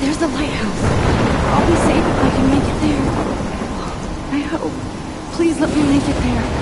There's the lighthouse. I'll be safe if I can make it there. I hope. Please let me make it there.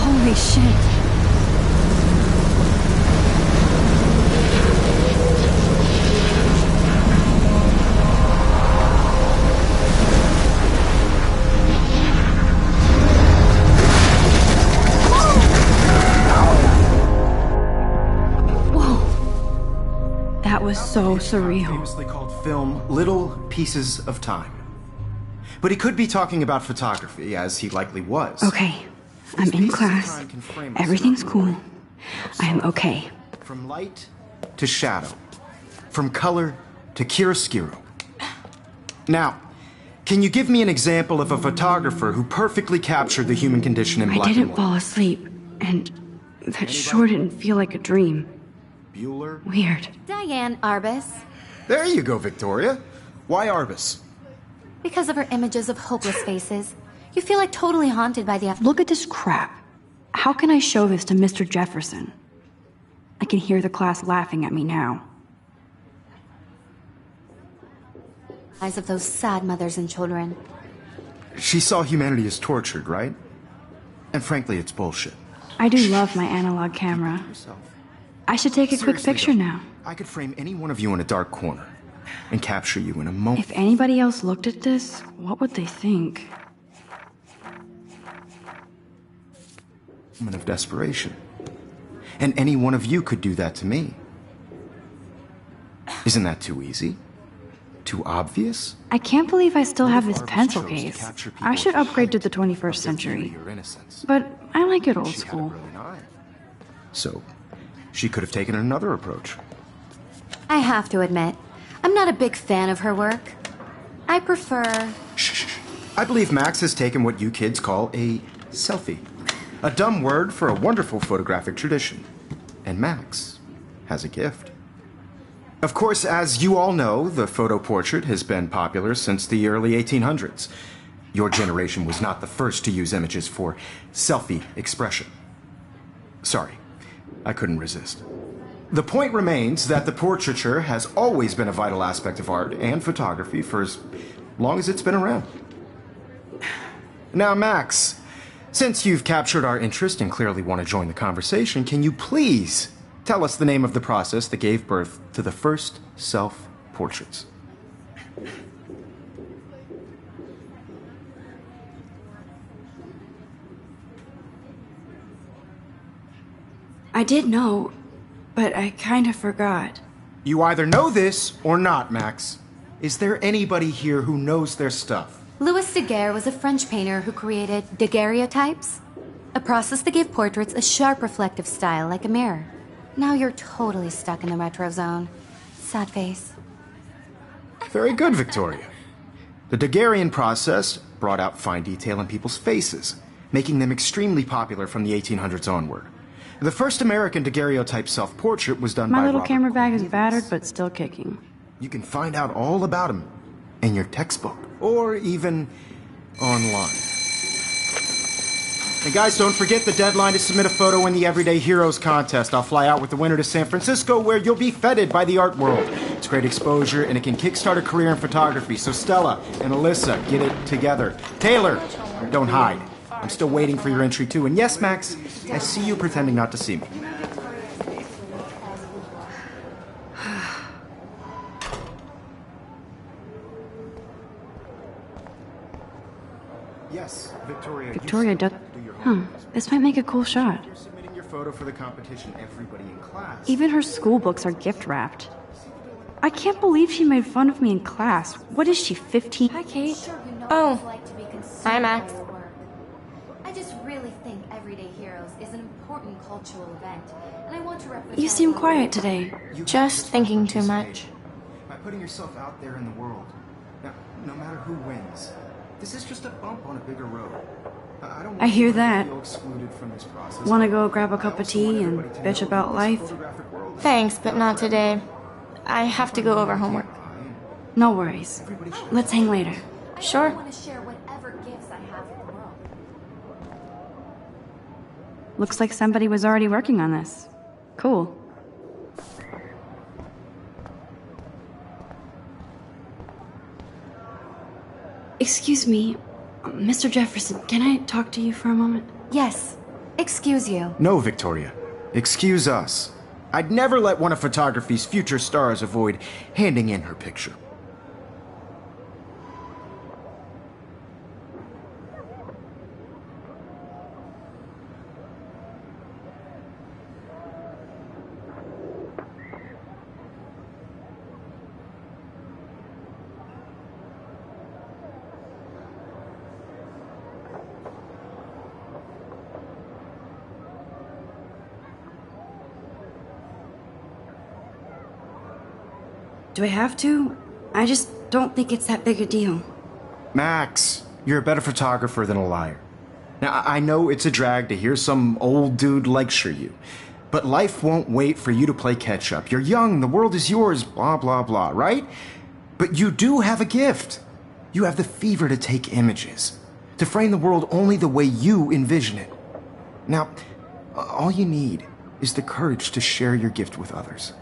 Holy shit. Whoa. That was so surreal. Famously called film Little Pieces of Time. But he could be talking about photography, as he likely was. Okay. I'm in class. Everything's cool. I am okay. From light to shadow. From color to chiaroscuro. Now, can you give me an example of a photographer who perfectly captured the human condition in black and white? I didn't fall asleep, and that sure didn't feel like a dream. Bueller? Weird. Diane Arbus. There you go, Victoria. Why Arbus? Because of her images of hopeless faces. You feel like totally haunted by the... Look at this crap. How can I show this to Mr. Jefferson? I can hear the class laughing at me now. Eyes of those sad mothers and children. She saw humanity as tortured, right? And frankly, it's bullshit. I do love my analog camera. I should take a quick picture now. I could frame any one of you in a dark corner and capture you in a moment. If anybody else looked at this, what would they think? Moment of desperation. And any one of you could do that to me. Isn't that too easy? Too obvious? I can't believe I still have this pencil case. I should upgrade to the 21st century. But I like it old school. So, she could have taken another approach. I have to admit, I'm not a big fan of her work. I prefer... Shh. I believe Max has taken what you kids call a selfie. A dumb word for a wonderful photographic tradition. And Max has a gift. Of course, as you all know, the photo portrait has been popular since the early 1800s. Your generation was not the first to use images for selfie expression. Sorry, I couldn't resist. The point remains that the portraiture has always been a vital aspect of art and photography for as long as it's been around. Now, Max, since you've captured our interest and clearly want to join the conversation, can you please tell us the name of the process that gave birth to the first self-portraits? I did know, but I kind of forgot. You either know this or not, Max. Is there anybody here who knows their stuff? Louis Daguerre was a French painter who created daguerreotypes, a process that gave portraits a sharp reflective style like a mirror. Now you're totally stuck in the retro zone. Sad face. Very good, Victoria. The Daguerrean process brought out fine detail in people's faces, making them extremely popular from the 1800s onward. The first American daguerreotype self-portrait was done by My little Robert camera bag is Cornelius. battered, but still kicking. You can find out all about him in your textbook, or even online. And guys, don't forget the deadline to submit a photo in the Everyday Heroes contest. I'll fly out with the winner to San Francisco, where you'll be feted by the art world. It's great exposure, and it can kickstart a career in photography. So Stella and Alyssa, get it together. Taylor, don't hide. I'm still waiting for your entry, too. And yes, Max, I see you pretending not to see me. Yes, Victoria. Victoria does. This might make a cool shot. You're submitting your photo for the competition. Everybody in class. Even her school books are gift wrapped. I can't believe she made fun of me in class. What is she, 15? Hi, Kate. Oh. Hi, Hi, Max. I just really think Everyday Heroes is an important cultural event, and I want to represent... You seem quiet today. Just thinking too much. By putting yourself out there in the world. Now, no matter who wins, this is just a bump on a bigger road. I don't want I hear you to that. feel excluded from this process. Want to go grab a cup of tea and bitch about life? Thanks, but not today. I have to go over homework. No worries. Let's hang later. Sure. I want to share whatever gifts I have with the world. Looks like somebody was already working on this. Cool. Excuse me, Mr. Jefferson, can I talk to you for a moment? Yes. Excuse you. No, Victoria. Excuse us. I'd never let one of photography's future stars avoid handing in her picture. Do I have to? I just don't think it's that big a deal. Max, you're a better photographer than a liar. Now, I know it's a drag to hear some old dude lecture you, but life won't wait for you to play catch up. You're young, the world is yours, blah, blah, blah, right? But you do have a gift. You have the fever to take images, to frame the world only the way you envision it. Now, all you need is the courage to share your gift with others.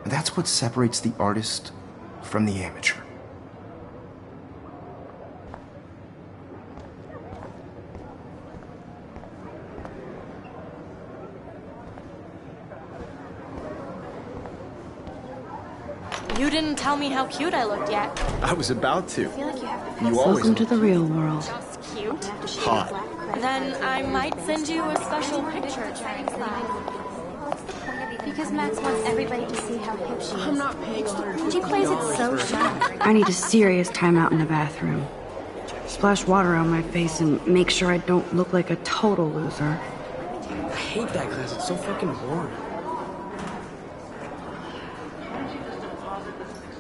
And that's what separates the artist from the amateur. You didn't tell me how cute I looked yet. I was about to. I feel like you have to You always Welcome to the real world. just cute. hot. Then I might send you a special picture trying to Because Max wants everybody to see how hip she is. I'm not paying $150. She plays it so shy. I need a serious timeout in the bathroom. Splash water on my face and make sure I don't look like a total loser. I hate that class. It's so fucking boring.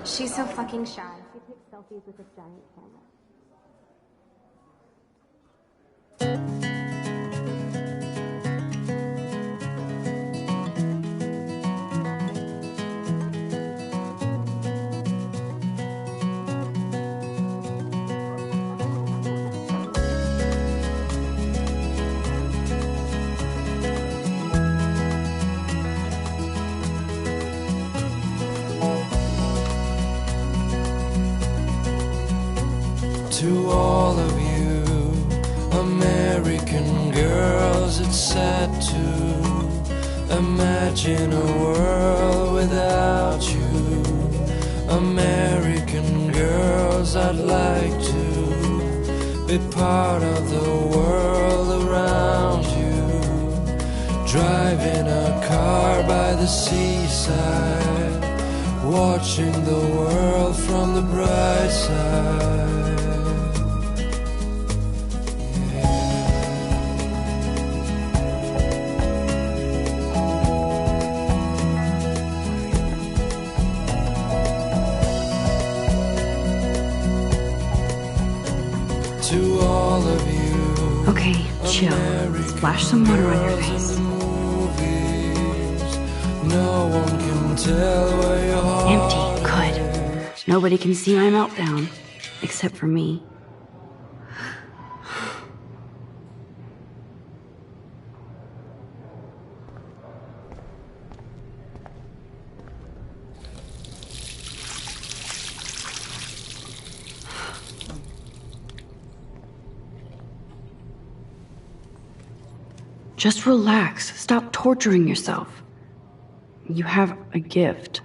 She's so fucking shy. She takes selfies with a giant camera. To all of you American girls, it's sad to imagine a world without you. American girls, I'd like to be part of the world around you. Driving a car by the seaside, watching the world from the bright side. Okay, chill. Splash some water on your face. No one can tell where your heart Empty. Good. Nobody can see my meltdown. Except for me. Just relax. Stop torturing yourself. You have a gift.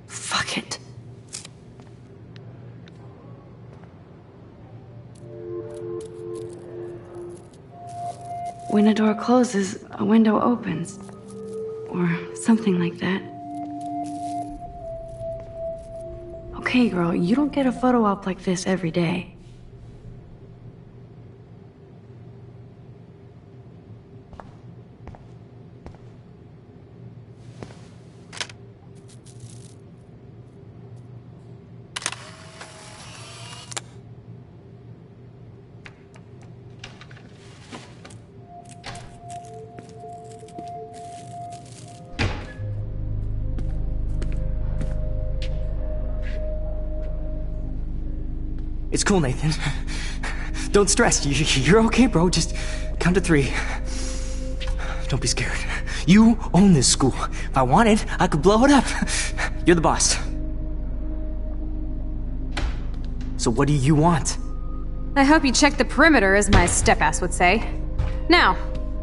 Fuck it. When a door closes, a window opens. Or something like that. Okay, girl, you don't get a photo op like this every day. It's cool, Nathan. Don't stress. You're okay, bro. Just count to 3. Don't be scared. You own this school. If I wanted, I could blow it up. You're the boss. So what do you want? I hope you checked the perimeter, as my step-ass would say. Now,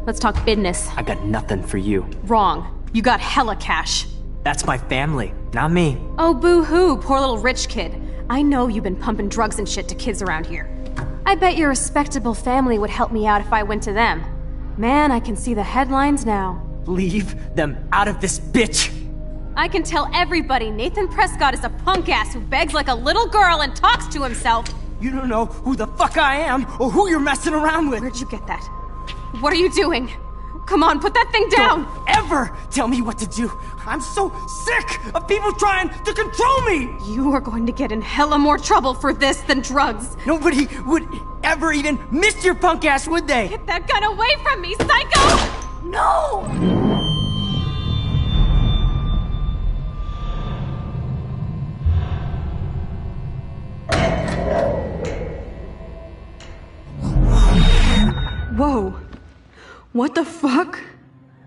let's talk business. I got nothing for you. Wrong. You got hella cash. That's my family, not me. Oh, boo-hoo, poor little rich kid. I know you've been pumping drugs and shit to kids around here. I bet your respectable family would help me out if I went to them. Man, I can see the headlines now. Leave them out of this bitch! I can tell everybody Nathan Prescott is a punk ass who begs like a little girl and talks to himself. You don't know who the fuck I am or who you're messing around with. Where'd you get that? What are you doing? Come on, put that thing down! Don't ever tell me what to do! I'm so sick of people trying to control me! You are going to get in hella more trouble for this than drugs. Nobody would ever even miss your punk ass, would they? Get that gun away from me, psycho! No! Whoa. What the fuck?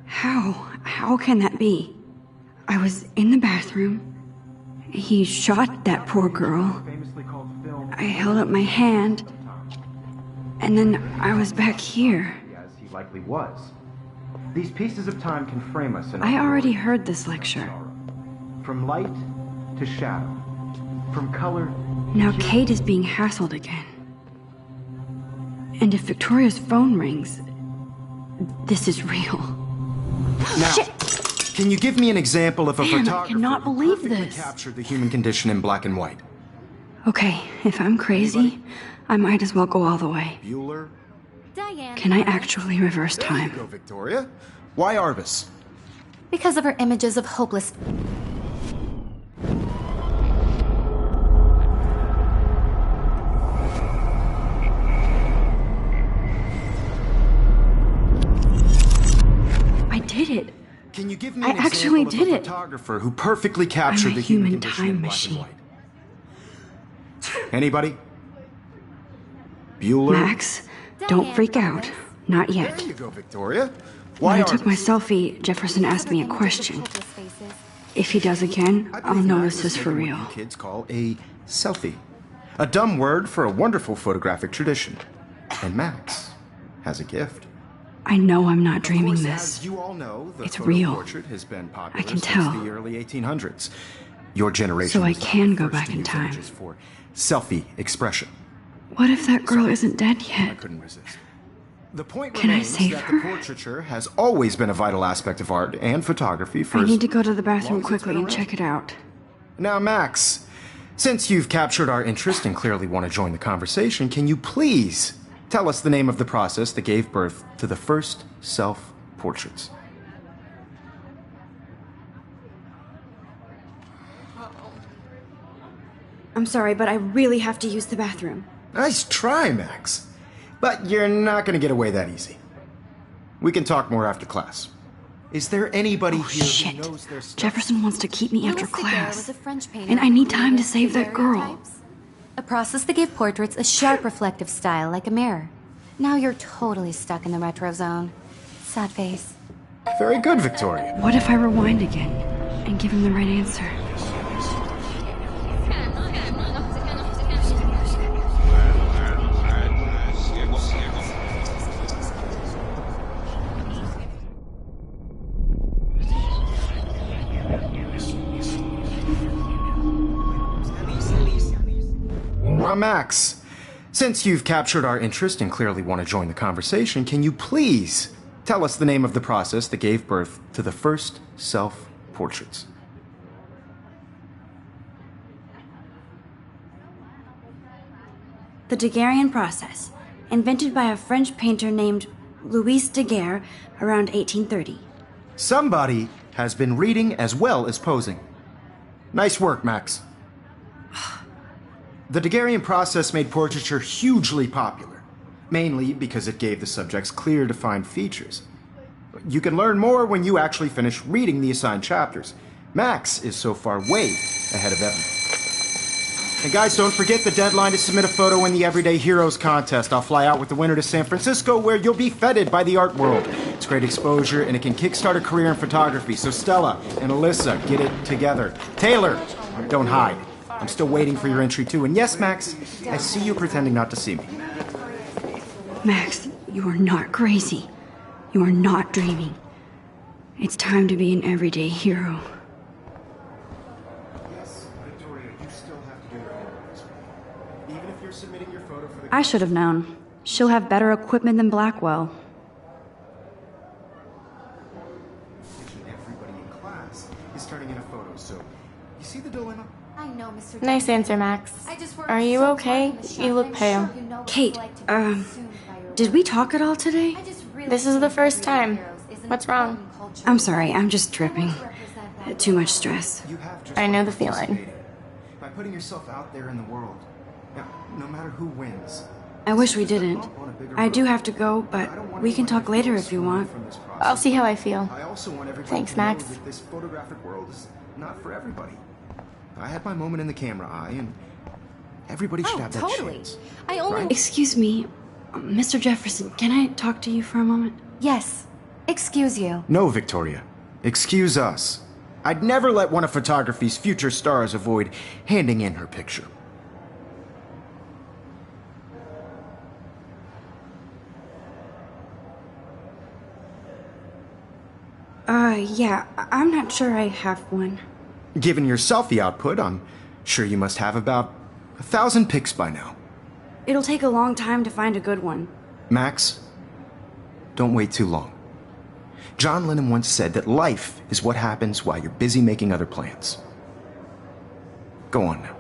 How can that be? I was in the bathroom. He shot that poor girl. I held up my hand. And then I was back here. As he likely was. These pieces of time can frame us in I our already glory heard this and lecture. sorrow. From light to shadow. From color Now to Kate is being hassled again. And if Victoria's phone rings, this is real. Now, Shit! can you give me an example of a Man, I photographer cannot who believe perfectly this. captured the human condition in black and white? Okay, if I'm crazy, I might as well go all the way. Bueller? Diane. Can I actually reverse There you time? go, Victoria. Why Arbus? Because of her images of hopeless. I did it. Can you give me I an actually example did of a it. photographer who perfectly captured I'm a the human human condition time in black machine. and white? Anybody? Bueller? Max, don't freak out. Not yet. There you go, Victoria. When Why I took Arbus? my selfie, Jefferson asked me a question. If he does again, I I'll believe know Max this has is for taken real. what you kids call a selfie. A dumb word for a wonderful photographic tradition. And Max has a gift. I know I'm not Of dreaming course, this. as you all know, the It's photo real. portrait has been popular I can since tell. the early 1800s. Your generation So I was the can go first back to in use time. images for selfie expression. What if that girl isn't dead I yet? couldn't resist. The point Can I remains save that her? the portraiture has always been a vital aspect of art and photography for I as need to go to the long bathroom as it's quickly been and around. check it out. Now, Max, since you've captured our interest and clearly want to join the conversation, can you please tell us the name of the process that gave birth to the first self-portraits? I'm sorry, but I really have to use the bathroom. Nice try, Max. But you're not gonna get away that easy. We can talk more after class. Is there anybody here Shit. who knows their stuff? Jefferson wants to keep me after Louis Daguerre class. was a French painter And I need who time to created save that girl. daguerreotypes, a process that gave portraits a sharp reflective style like a mirror. Now you're totally stuck in the retro zone. Sad face. Very good, Victoria. What if I rewind again and give him the right answer? Max, since you've captured our interest and clearly want to join the conversation, can you please tell us the name of the process that gave birth to the first self-portraits? The Daguerrean process, invented by a French painter named Louis Daguerre around 1830. Somebody has been reading as well as posing. Nice work, Max. The Daguerrean process made portraiture hugely popular, mainly because it gave the subjects clear, defined features. You can learn more when you actually finish reading the assigned chapters. Max is so far way ahead of Evan. And guys, don't forget the deadline to submit a photo in the Everyday Heroes contest. I'll fly out with the winner to San Francisco, where you'll be feted by the art world. It's great exposure, and it can kickstart a career in photography. So Stella and Alyssa, get it together. Taylor, don't hide. I'm still waiting for your entry too. And yes, Max, I see you pretending not to see me. Max, you are not crazy. You are not dreaming. It's time to be an everyday hero. Yes, Victoria, you still have to do your homework this week. Even if you're submitting your photo for the... I should have known. She'll have better equipment than Blackwell. Everybody in class is turning in a photo, so you see the dilemma? I know, Mr. Nice Daguerre. answer, Max. I just worked Are you so okay? hard on the shot, You look and I'm pale. sure you know what it's Kate, like to be consumed by your Did work. we talk at all today? I just really This is the think first Everyday time. Heroes is an What's wrong? important cultural I'm sorry, I'm just event. tripping. I want to represent that Too much work. stress. You have just I know by the feeling. participating, by putting yourself out there in the world. Now, no matter who wins. I wish we it's just a didn't. bump on a bigger I do road. have to go, but I don't want we can anyone talk to later feel if you excluded want. from this process. I'll see how I feel. I also want everybody Thanks, to know Max. that this photographic world is not for everybody. I had my moment in the camera eye, and everybody should have that totally. chance. I only... Excuse me, Mr. Jefferson, can I talk to you for a moment? Yes. Excuse you. No, Victoria. Excuse us. I'd never let one of photography's future stars avoid handing in her picture. Yeah, I'm not sure I have one. Given your selfie output, I'm sure you must have about 1,000 pics by now. It'll take a long time to find a good one. Max, don't wait too long. John Lennon once said that life is what happens while you're busy making other plans. Go on now.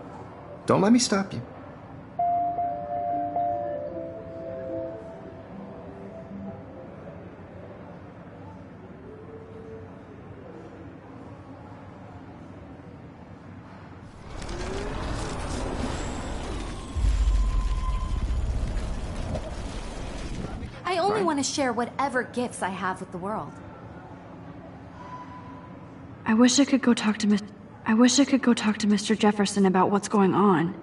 Don't let me stop you. I only want to share whatever gifts I have with the world. I wish I could go talk to Mr. Jefferson about what's going on.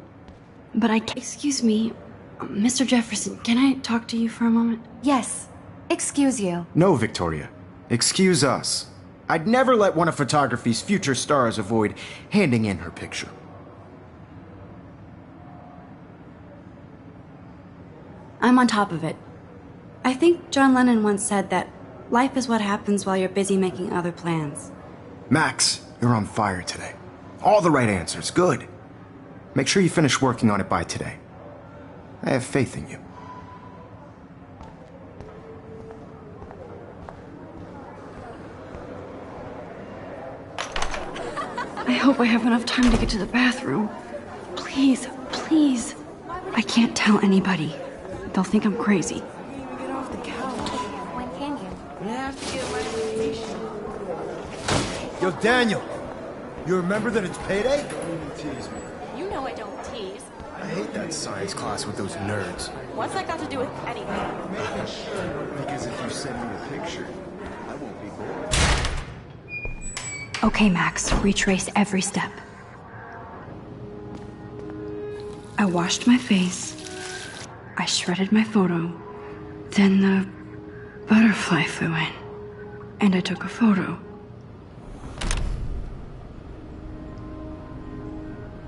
But I can't. Excuse me, Mr. Jefferson, can I talk to you for a moment? Yes. Excuse you. No, Victoria. Excuse us. I'd never let one of photography's future stars avoid handing in her picture. I'm on top of it. I think John Lennon once said that life is what happens while you're busy making other plans. Max, you're on fire today. All the right answers. Good. Make sure you finish working on it by today. I have faith in you. I hope I have enough time to get to the bathroom. Please, please. I can't tell anybody. They'll think I'm crazy. When can you? Yo, Daniel, you remember that it's payday? You know I don't tease. I hate that science class with those nerds. What's that got to do with anything? Because if you send me a picture, I won't be bored. Okay, Max, retrace every step. I washed my face. I shredded my photo. Then the butterfly flew in. And I took a photo.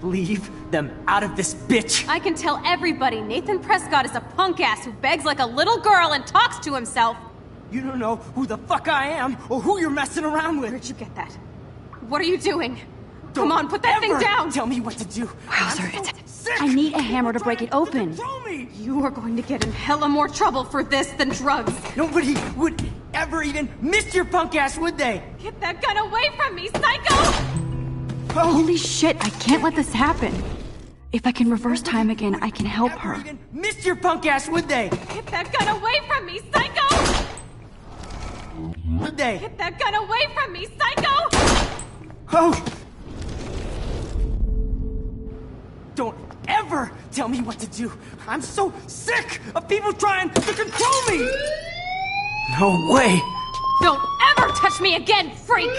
Leave them out of this bitch! I can tell everybody Nathan Prescott is a punk ass who begs like a little girl and talks to himself. You don't know who the fuck I am or who you're messing around with. Where'd you get that? What are you doing? Come on, put that thing down! Tell me what to do. Wowzer, it's... Sick I need a hammer to of break it trying open. to control me. You are going to get in hella more trouble for this than drugs. Nobody would ever even miss your punk ass, would they? Get that gun away from me, psycho! Holy shit, I can't let this happen. If I can reverse time again, I can help her. Even miss your punk ass, would they? Get that gun away from me, psycho! Would they? Get that gun away from me, psycho! Oh! Don't ever tell me what to do. I'm so sick of people trying to control me! No way! Don't ever touch me again, freak!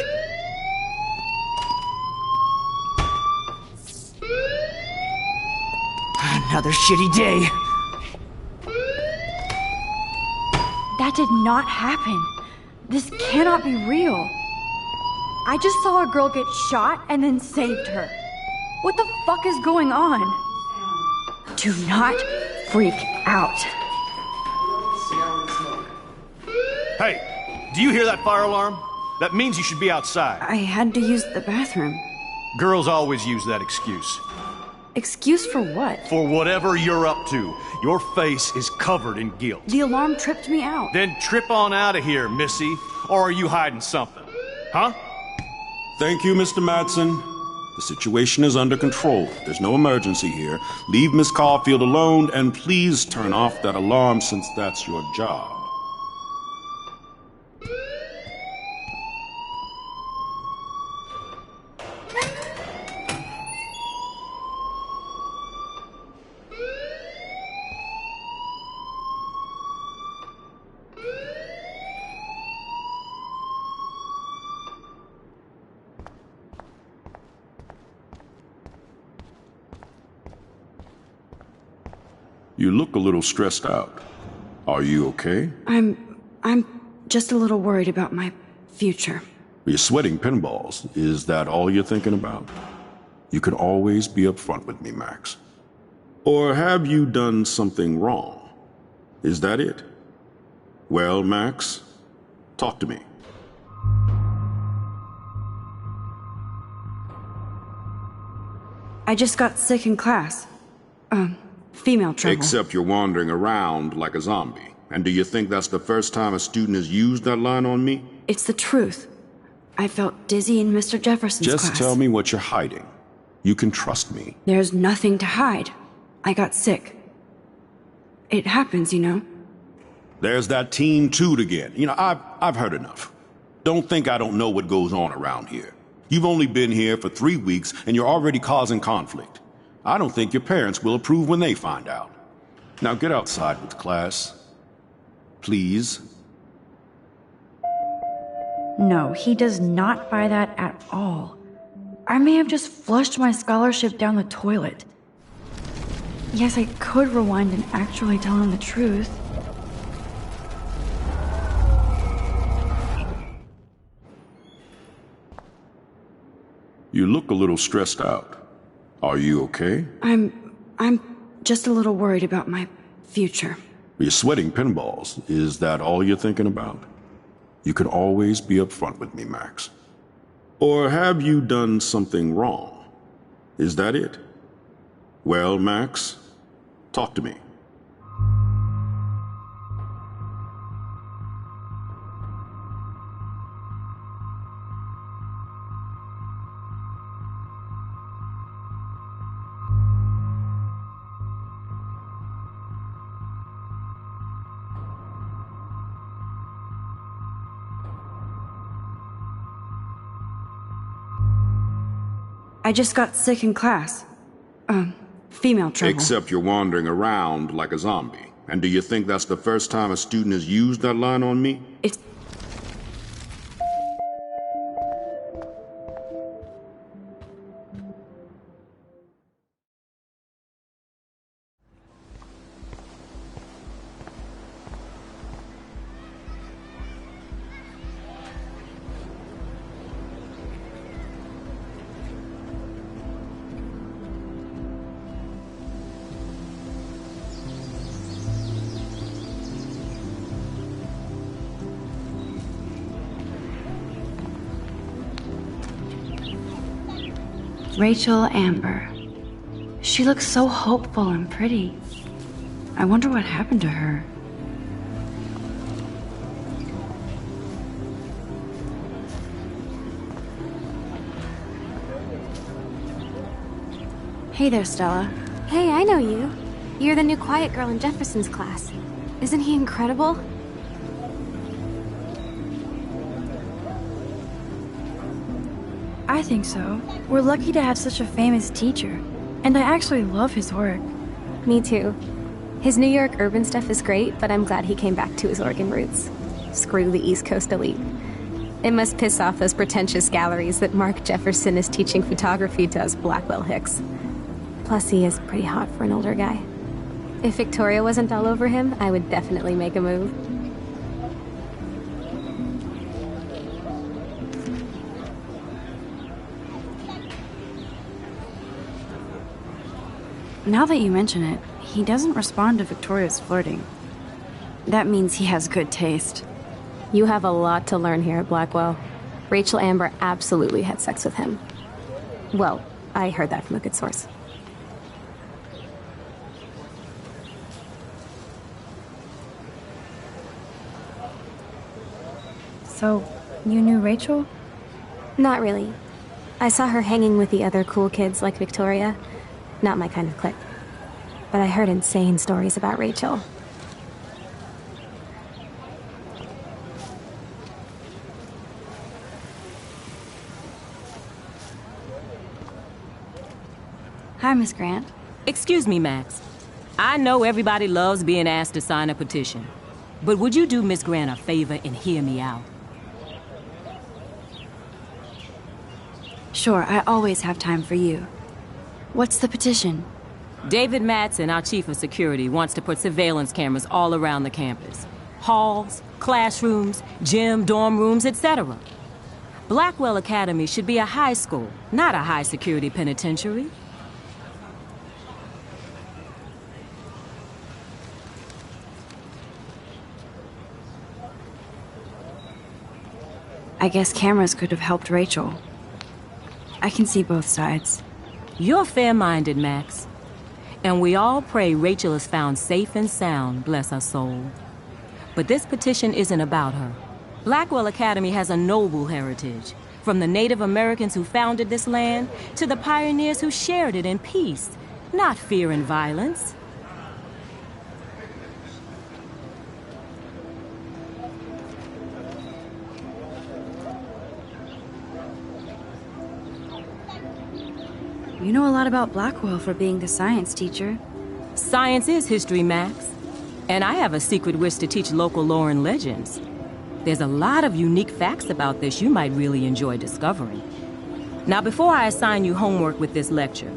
Another shitty day. That did not happen. This cannot be real. I just saw a girl get shot and then saved her. What the fuck is going on? Do not freak out. Hey, do you hear that fire alarm? That means you should be outside. I had to use the bathroom. Girls always use that excuse. Excuse for what? For whatever you're up to, your face is covered in guilt. The alarm tripped me out. Then trip on out of here, Missy. Or are you hiding something? Huh? Thank you, Mr. Madsen. The situation is under control. There's no emergency here. Leave Miss Caulfield alone, and please turn off that alarm since that's your job. You look a little stressed out. Are you okay? I'm just a little worried about my future. You're sweating pinballs. Is that all you're thinking about? You can always be upfront with me, Max. Or have you done something wrong? Is that it? Well, Max, talk to me. I just got sick in class. Female trouble. Except you're wandering around like a zombie. And do you think that's the first time a student has used that line on me? It's the truth. I felt dizzy in Mr. Jefferson's class. Just tell me what you're hiding. You can trust me. There's nothing to hide. I got sick. It happens, you know. There's that teen toot again. You know, I've heard enough. Don't think I don't know what goes on around here. You've only been here for 3 weeks and you're already causing conflict. I don't think your parents will approve when they find out. Now get outside with class. Please. No, he does not buy that at all. I may have just flushed my scholarship down the toilet. Yes, I could rewind and actually tell him the truth. You look a little stressed out. Are you okay? I'm just a little worried about my future. You're sweating pinballs. Is that all you're thinking about? You can always be upfront with me, Max. Or have you done something wrong? Is that it? Well, Max, talk to me. I just got sick in class. Female trouble. Except you're wandering around like a zombie. And do you think that's the first time a student has used that line on me? It's... Rachel Amber. She looks so hopeful and pretty. I wonder what happened to her. Hey there, Stella. Hey, I know you. You're the new quiet girl in Jefferson's class. Isn't he incredible? I think so. We're lucky to have such a famous teacher. And I actually love his work. Me too. His New York urban stuff is great, but I'm glad he came back to his Oregon roots. Screw the East Coast elite. It must piss off those pretentious galleries that Mark Jefferson is teaching photography to us Blackwell hicks. Plus, he is pretty hot for an older guy. If Victoria wasn't all over him, I would definitely make a move. Now that you mention it, he doesn't respond to Victoria's flirting. That means he has good taste. You have a lot to learn here at Blackwell. Rachel Amber absolutely had sex with him. Well, I heard that from a good source. So, you knew Rachel? Not really. I saw her hanging with the other cool kids like Victoria. Not my kind of clique. But I heard insane stories about Rachel. Hi, Miss Grant. Excuse me, Max. I know everybody loves being asked to sign a petition. But would you do Miss Grant a favor and hear me out? Sure, I always have time for you. What's the petition? David Madsen, our chief of security, wants to put surveillance cameras all around the campus. Halls, classrooms, gym, dorm rooms, etc. Blackwell Academy should be a high school, not a high-security penitentiary. I guess cameras could have helped Rachel. I can see both sides. You're fair-minded, Max. And we all pray Rachel is found safe and sound, bless her soul. But this petition isn't about her. Blackwell Academy has a noble heritage, from the Native Americans who founded this land to the pioneers who shared it in peace, not fear and violence. You know a lot about Blackwell for being the science teacher. Science is history, Max. And I have a secret wish to teach local lore and legends. There's a lot of unique facts about this you might really enjoy discovering. Now, before I assign you homework with this lecture,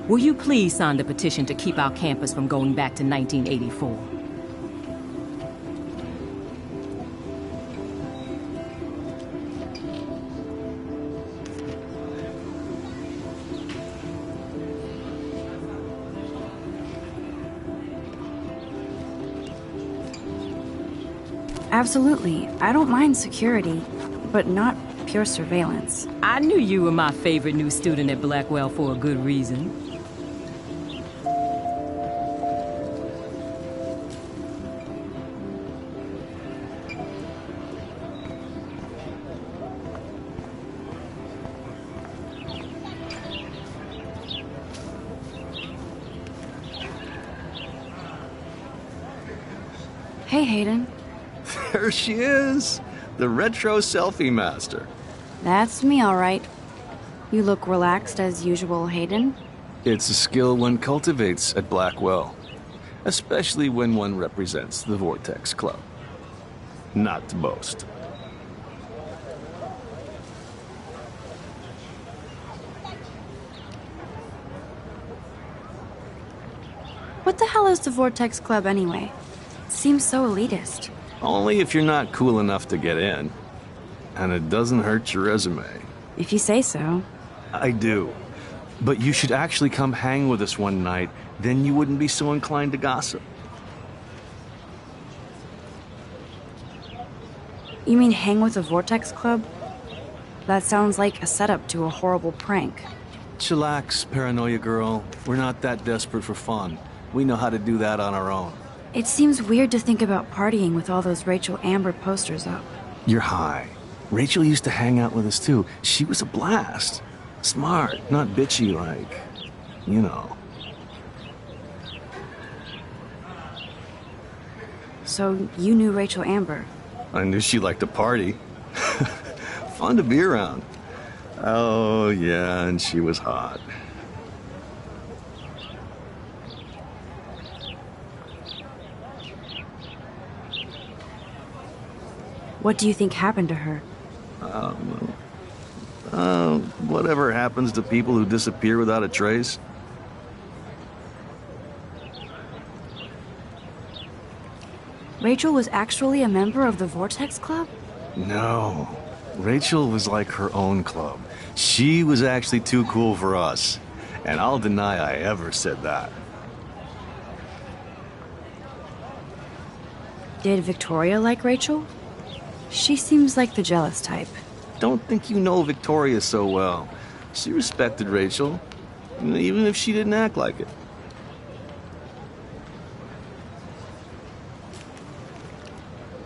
will you please sign the petition to keep our campus from going back to 1984? Absolutely. I don't mind security, but not pure surveillance. I knew you were my favorite new student at Blackwell for a good reason. Hey, Hayden. There she is, the retro selfie master. That's me, all right. You look relaxed as usual, Hayden. It's a skill one cultivates at Blackwell, especially when one represents the Vortex Club. Not to boast. What the hell is the Vortex Club anyway? It seems so elitist. Only if you're not cool enough to get in. And it doesn't hurt your resume. If you say so. I do. But you should actually come hang with us one night, then you wouldn't be so inclined to gossip. You mean hang with the Vortex Club? That sounds like a setup to a horrible prank. Chillax, paranoia girl. We're not that desperate for fun. We know how to do that on our own. It seems weird to think about partying with all those Rachel Amber posters up. You're high. Rachel used to hang out with us too. She was a blast. Smart, not bitchy like, you know. So you knew Rachel Amber? I knew she liked to party. Fun to be around. Oh, yeah, and she was hot. What do you think happened to her? Whatever happens to people who disappear without a trace. Rachel was actually a member of the Vortex Club? No. Rachel was like her own club. She was actually too cool for us. And I'll deny I ever said that. Did Victoria like Rachel? She seems like the jealous type. Don't think you know Victoria so well. She respected Rachel, even if she didn't act like it.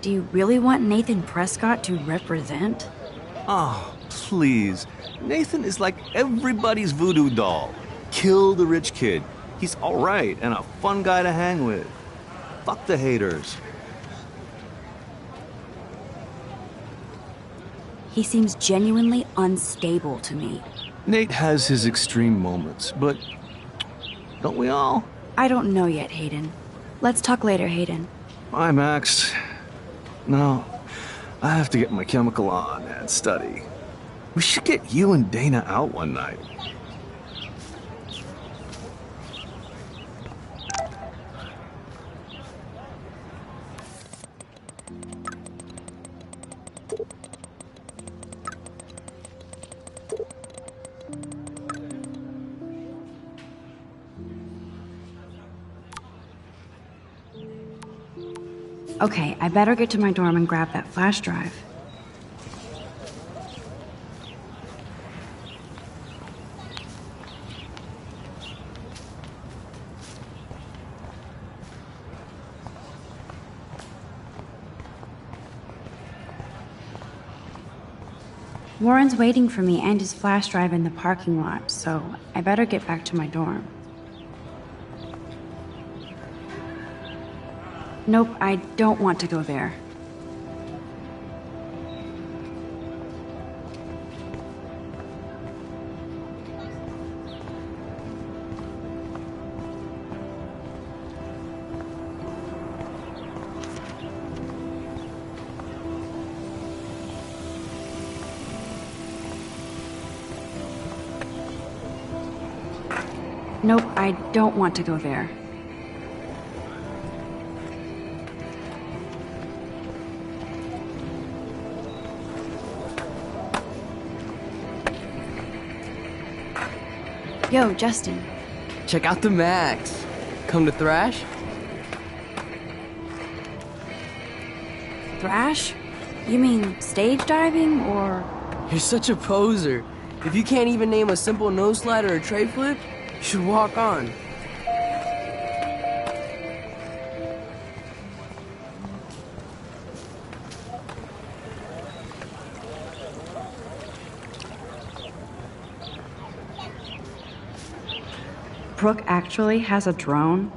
Do you really want Nathan Prescott to represent? Oh, please. Nathan is like everybody's voodoo doll. Kill the rich kid. He's alright and a fun guy to hang with. Fuck the haters. He seems genuinely unstable to me. Nate has his extreme moments, but don't we all? I don't know yet, Hayden. Let's talk later, Hayden. Bye, Max. No, I have to get my chemical on and study. We should get you and Dana out one night. Okay, I better get to my dorm and grab that flash drive. Warren's waiting for me and his flash drive in the parking lot, so I better get back to my dorm. Nope, I don't want to go there. Nope, I don't want to go there. Yo, Justin. Check out the Max. Come to Thrash? Thrash? You mean stage diving, or...? You're such a poser. If you can't even name a simple nose slide or a tray flip, you should walk on. Brooke actually has a drone?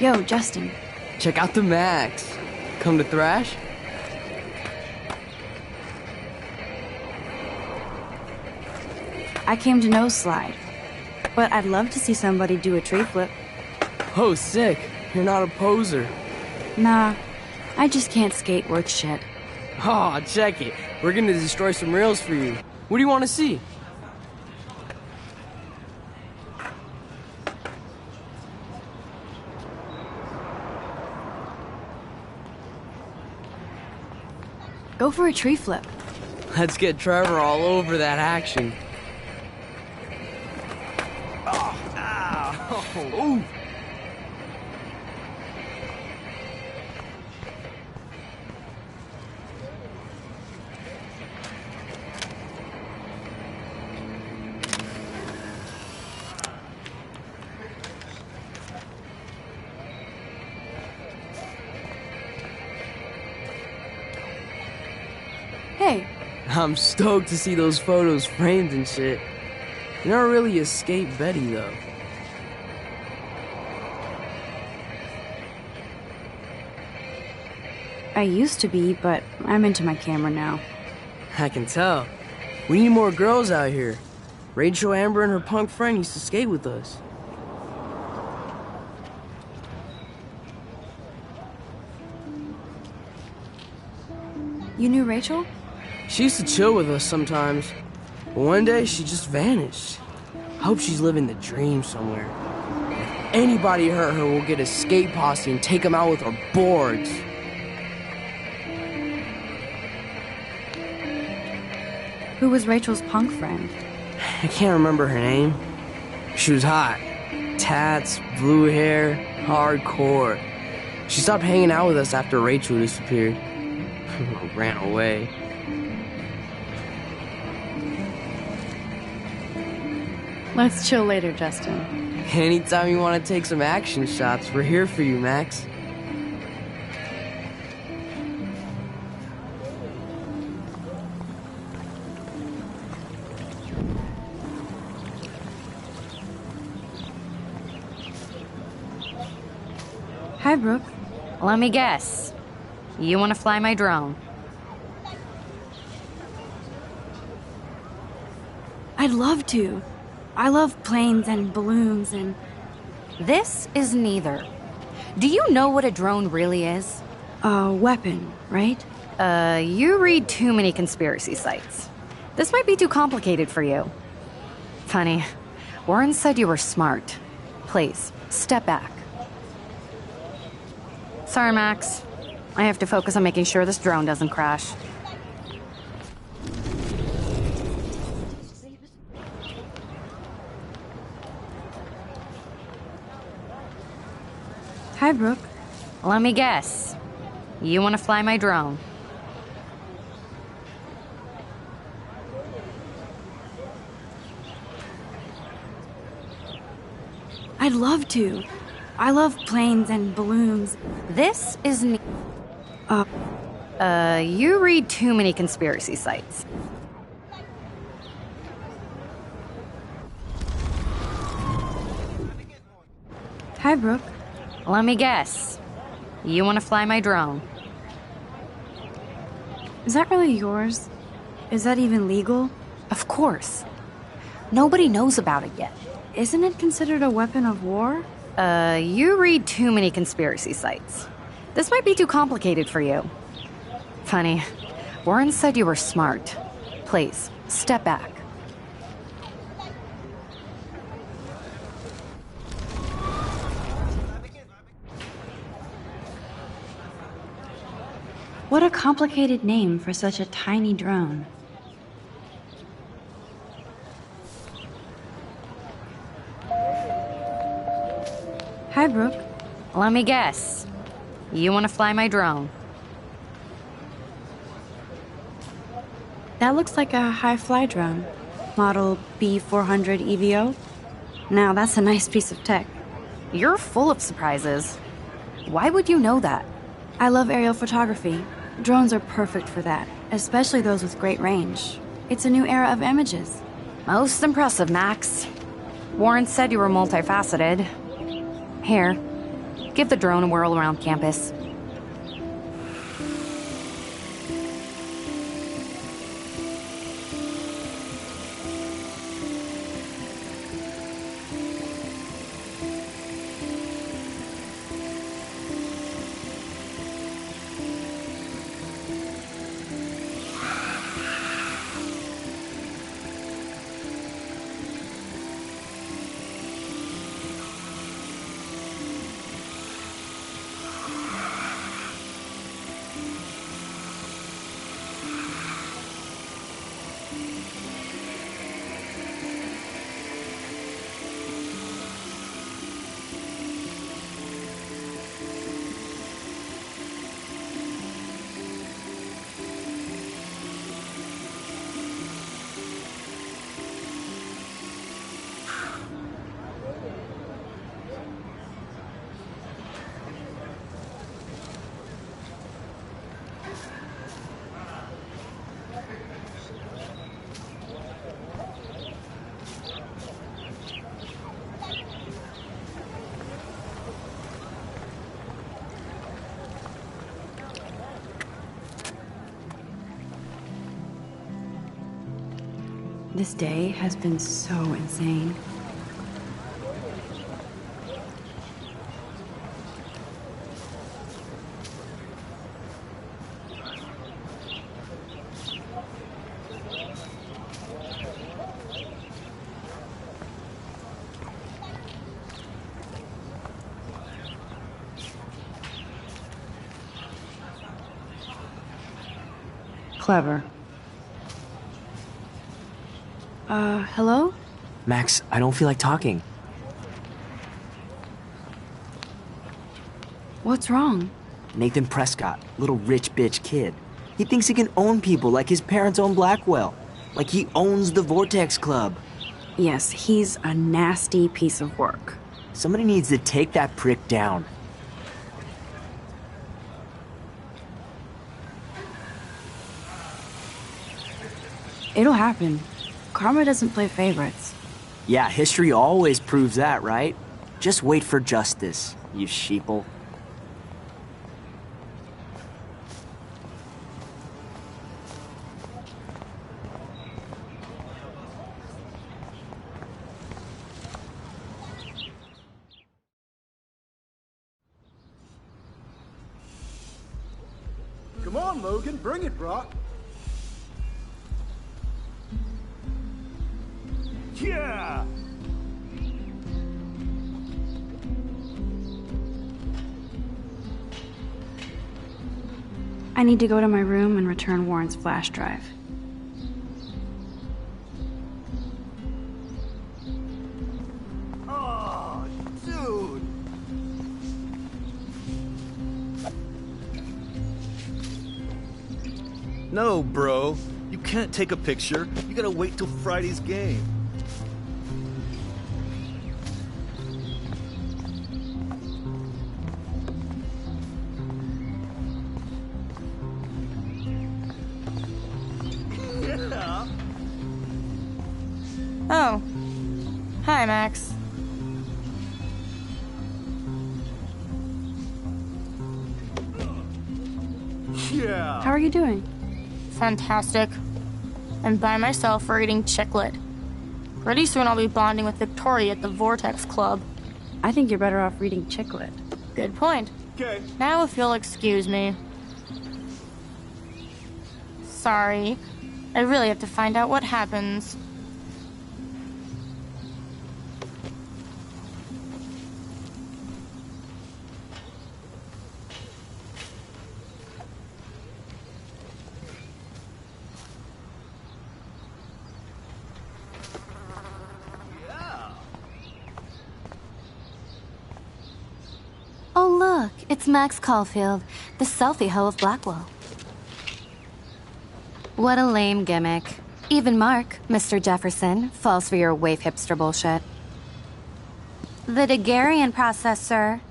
Yo, Justin. Check out the Max. Come to thrash? I came to no slide, but I'd love to see somebody do a tree flip. Oh, sick. You're not a poser. Nah, I just can't skate worth shit. Oh, check it. We're gonna destroy some rails for you. What do you want to see? Go for a tree flip. Let's get Trevor all over that action. Ooh. Hey. I'm stoked to see those photos framed and shit. You're not really a skate Betty, though. I used to be, but I'm into my camera now. I can tell. We need more girls out here. Rachel Amber and her punk friend used to skate with us. You knew Rachel? She used to chill with us sometimes. But one day, she just vanished. I hope she's living the dream somewhere. If anybody hurt her, we'll get a skate posse and take them out with our boards. Who was Rachel's punk friend? I can't remember her name. She was hot. Tats, blue hair, hardcore. She stopped hanging out with us after Rachel disappeared. Ran away. Let's chill later, Justin. Anytime you want to take some action shots, we're here for you, Max. Hi, Brooke. Let me guess. You want to fly my drone? I'd love to. I love planes and balloons and... This is neither. Do you know what a drone really is? A weapon, right? You read too many conspiracy sites. This might be too complicated for you. Funny, Warren said you were smart. Please, step back. Sorry, Max. I have to focus on making sure this drone doesn't crash. Hi, Brooke. Let me guess. You want to fly my drone? I'd love to. I love planes and balloons. This is you read too many conspiracy sites. Hi, Brooke. Let me guess. You want to fly my drone? Is that really yours? Is that even legal? Of course. Nobody knows about it yet. Isn't it considered a weapon of war? You read too many conspiracy sites. This might be too complicated for you. Funny, Warren said you were smart. Please, step back. What a complicated name for such a tiny drone. Hi, Brooke. Let me guess. You want to fly my drone? That looks like a high-fly drone. Model B400 EVO. Now, that's a nice piece of tech. You're full of surprises. Why would you know that? I love aerial photography. Drones are perfect for that, especially those with great range. It's a new era of images. Most impressive, Max. Warren said you were multifaceted. Here, Give the drone a whirl around campus. This day has been so insane. Clever. Hello? Max, I don't feel like talking. What's wrong? Nathan Prescott, little rich bitch kid. He thinks he can own people like his parents own Blackwell. Like he owns the Vortex Club. Yes, he's a nasty piece of work. Somebody needs to take that prick down. It'll happen. Karma doesn't play favorites. Yeah, history always proves that, right? Just wait for justice, you sheeple. Come on, Logan, bring it, Brock. Yeah! I need to go to my room and return Warren's flash drive. Oh, dude! No, bro. You can't take a picture. You gotta wait till Friday's game. Oh. Hi, Max. Yeah! How are you doing? Fantastic. I'm by myself reading Chicklet. Pretty soon I'll be bonding with Victoria at the Vortex Club. I think you're better off reading Chicklet. Good point. Okay. Now if you'll excuse me. Sorry. I really have to find out what happens. Oh, look, it's Max Caulfield, the selfie hoe of Blackwell. What a lame gimmick. Even Mark, Mr. Jefferson, falls for your waif hipster bullshit. The Daguerrean process, sir.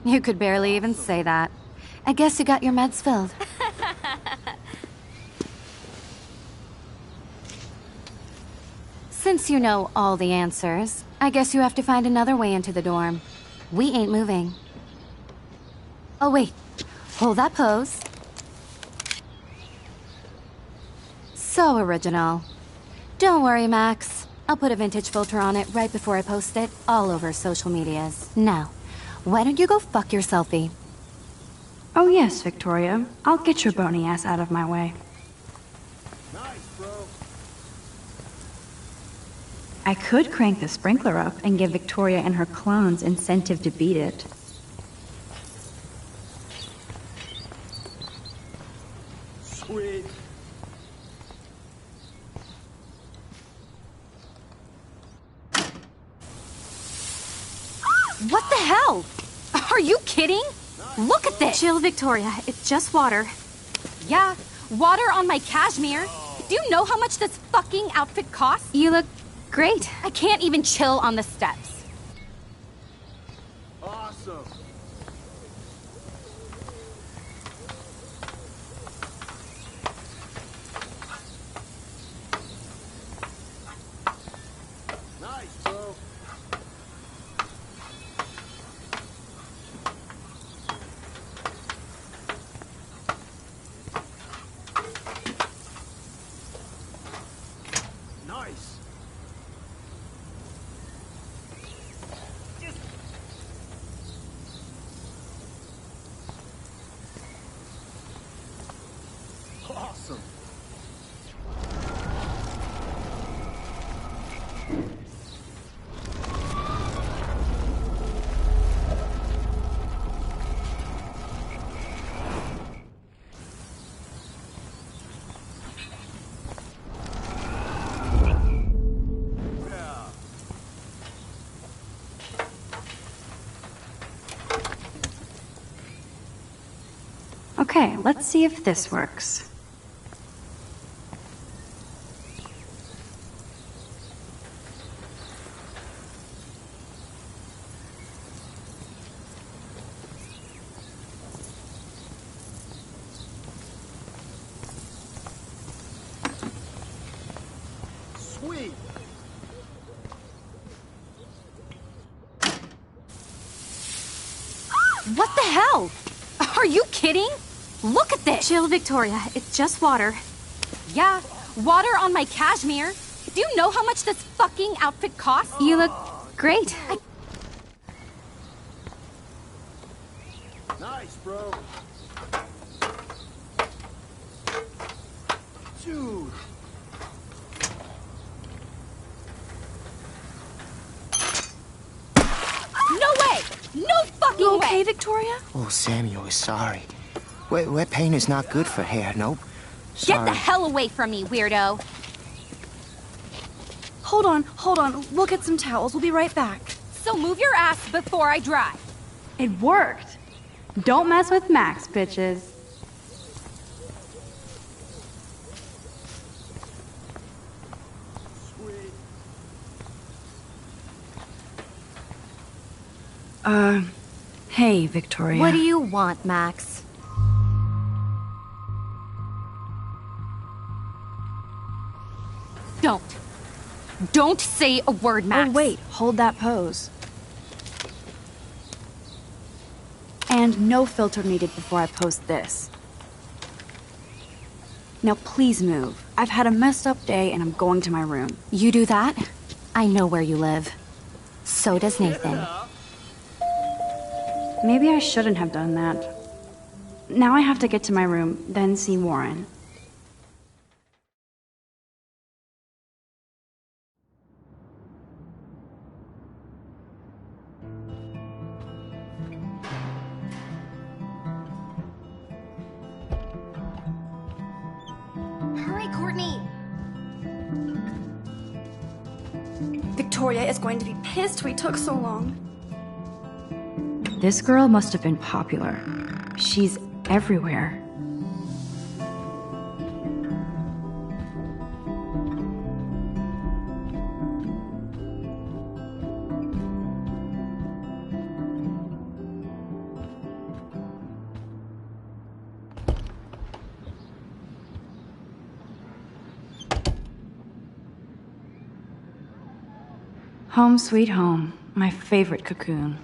You could barely even say that. I guess you got your meds filled. Since you know all the answers, I guess you have to find another way into the dorm. We ain't moving. Oh, wait. Hold that pose. So original. Don't worry, Max. I'll put a vintage filter on it right before I post it all over social medias. Now, why don't you go fuck your selfie? Oh yes, Victoria. I'll get your bony ass out of my way. Nice, bro. I could crank the sprinkler up and give Victoria and her clones incentive to beat it. Sweet. What the hell? Are you kidding? Look at this! Chill, Victoria. It's just water. Yeah, water on my cashmere. Do you know how much this fucking outfit costs? You look great. I can't even chill on the steps. Awesome. Nice, bro. Nice. Awesome. Okay, let's see if this works. Sweet. What the hell? Are you kidding? Look at this! Chill, Victoria. It's just water. Yeah, water on my cashmere. Do you know how much this fucking outfit costs? You look great. Nice, bro. Dude. No way! No fucking You okay, way! Victoria? Oh, Samuel is sorry. Wet paint is not good for hair, nope. Get Sorry. the hell away from me, weirdo! Hold on. We'll get some towels. We'll be right back. So move your ass before I dry. It worked! Don't mess with Max, bitches. Hey, Victoria. What do you want, Max? Don't say a word, Max. Oh, wait. Hold that pose. And no filter needed before I post this. Now please move. I've had a messed up day and I'm going to my room. You do that? I know where you live. So does Nathan. Maybe I shouldn't have done that. Now I have to get to my room, then see Warren. Hurry, Courtney! Victoria is going to be pissed we took so long. This girl must have been popular. She's everywhere. Home sweet home, my favorite cocoon.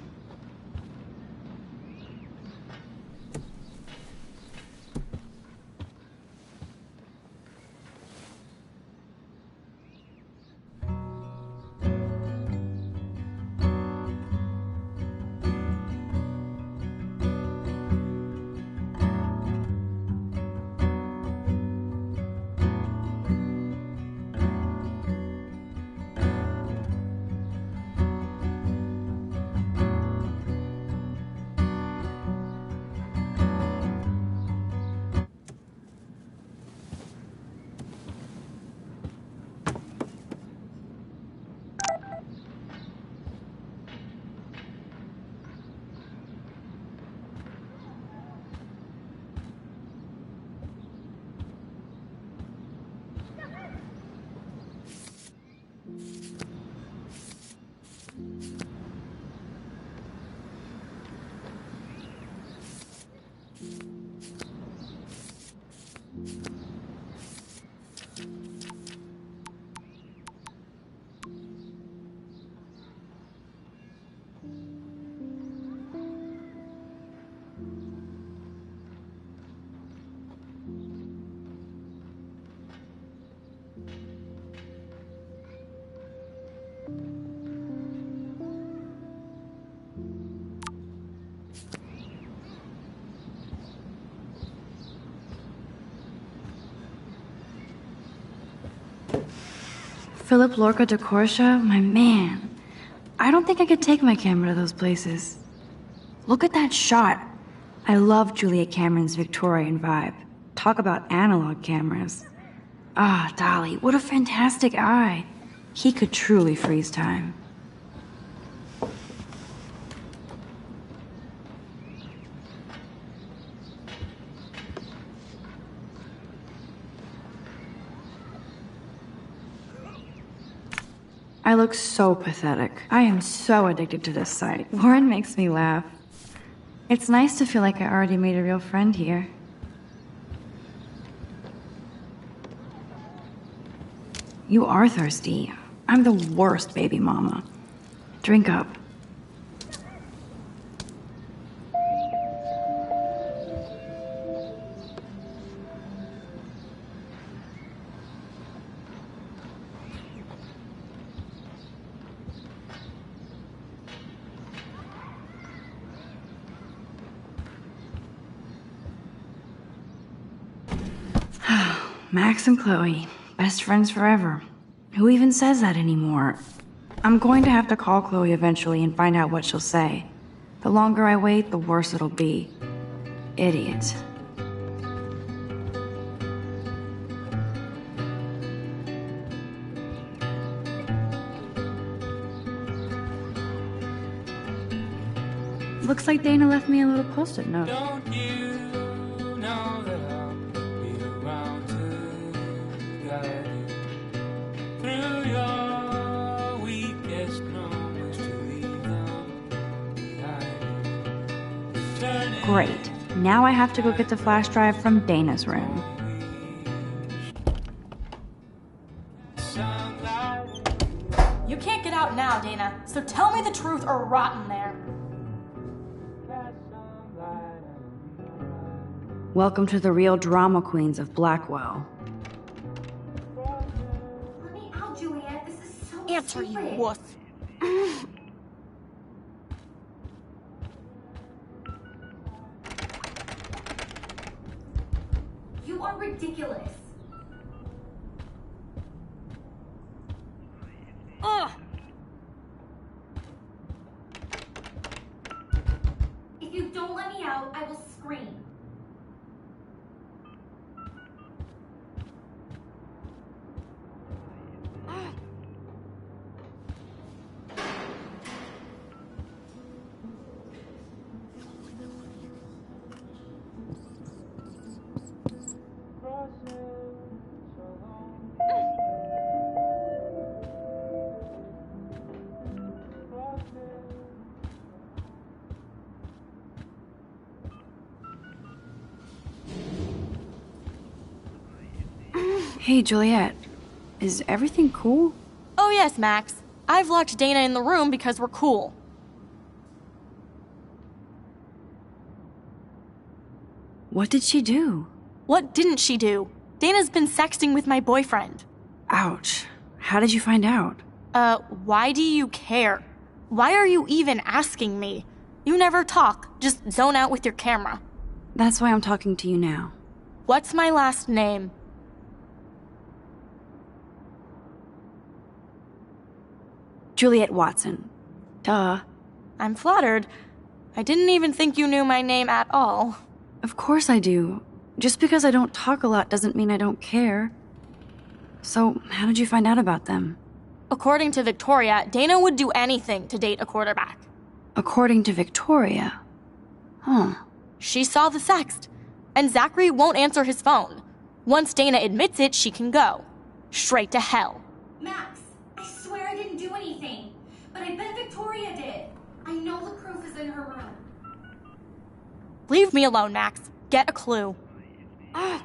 Philip Lorca de Corsia, my man. I don't think I could take my camera to those places. Look at that shot. I love Juliet Cameron's Victorian vibe. Talk about analog cameras. Ah, Dolly, what a fantastic eye. He could truly freeze time. I look so pathetic. I am so addicted to this site. Warren makes me laugh. It's nice to feel like I already made a real friend here. You are thirsty. I'm the worst baby mama. Drink up. Max and Chloe, best friends forever. Who even says that anymore? I'm going to have to call Chloe eventually and find out what she'll say. The longer I wait, the worse it'll be. Idiot. Looks like Dana left me a little post-it note. Don't you know that I'll be around to guide you through your weakest moments to leave them behind you. Great. Now I have to go get the flash drive from Dana's room. You can't get out now, Dana, so tell me the truth or rot in there. Welcome to the real drama queens of Blackwell. Let me out, Juliet. This is so Answer, stupid. you wuss. You are ridiculous. Ugh. If you don't let me out, I will scream. Hey, Juliet. Is everything cool? Oh yes, Max. I've locked Dana in the room because we're cool. What did she do? What didn't she do? Dana's been sexting with my boyfriend. Ouch. How did you find out? Why do you care? Why are you even asking me? You never talk, just zone out with your camera. That's why I'm talking to you now. What's my last name? Juliet Watson. Duh. I'm flattered. I didn't even think you knew my name at all. Of course I do. Just because I don't talk a lot doesn't mean I don't care. So, how did you find out about them? According to Victoria, Dana would do anything to date a quarterback. According to Victoria? Huh. She saw the sext, and Zachary won't answer his phone. Once Dana admits it, she can go. Straight to hell. Max, I swear I didn't do anything. But I bet Victoria did. I know the proof is in her room. Leave me alone, Max. Get a clue. Ah.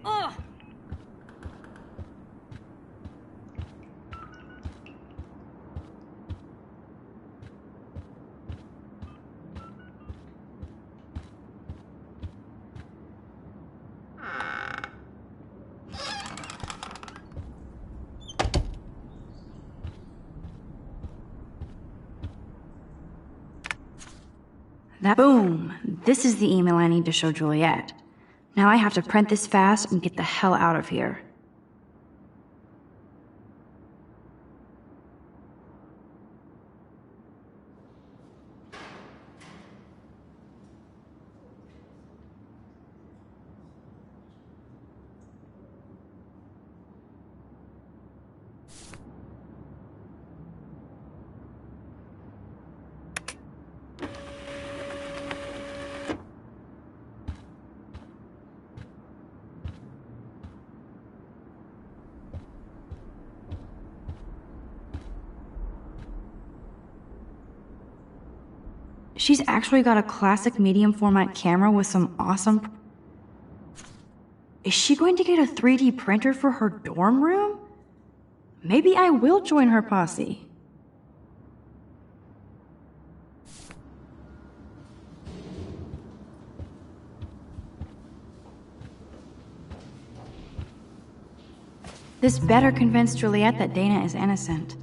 Ugh. Boom! This is the email I need to show Juliet. Now I have to print this fast and get the hell out of here. She's actually got a classic medium format camera with some awesome... Is she going to get a 3D printer for her dorm room? Maybe I will join her posse. This better convince Juliet that Dana is innocent.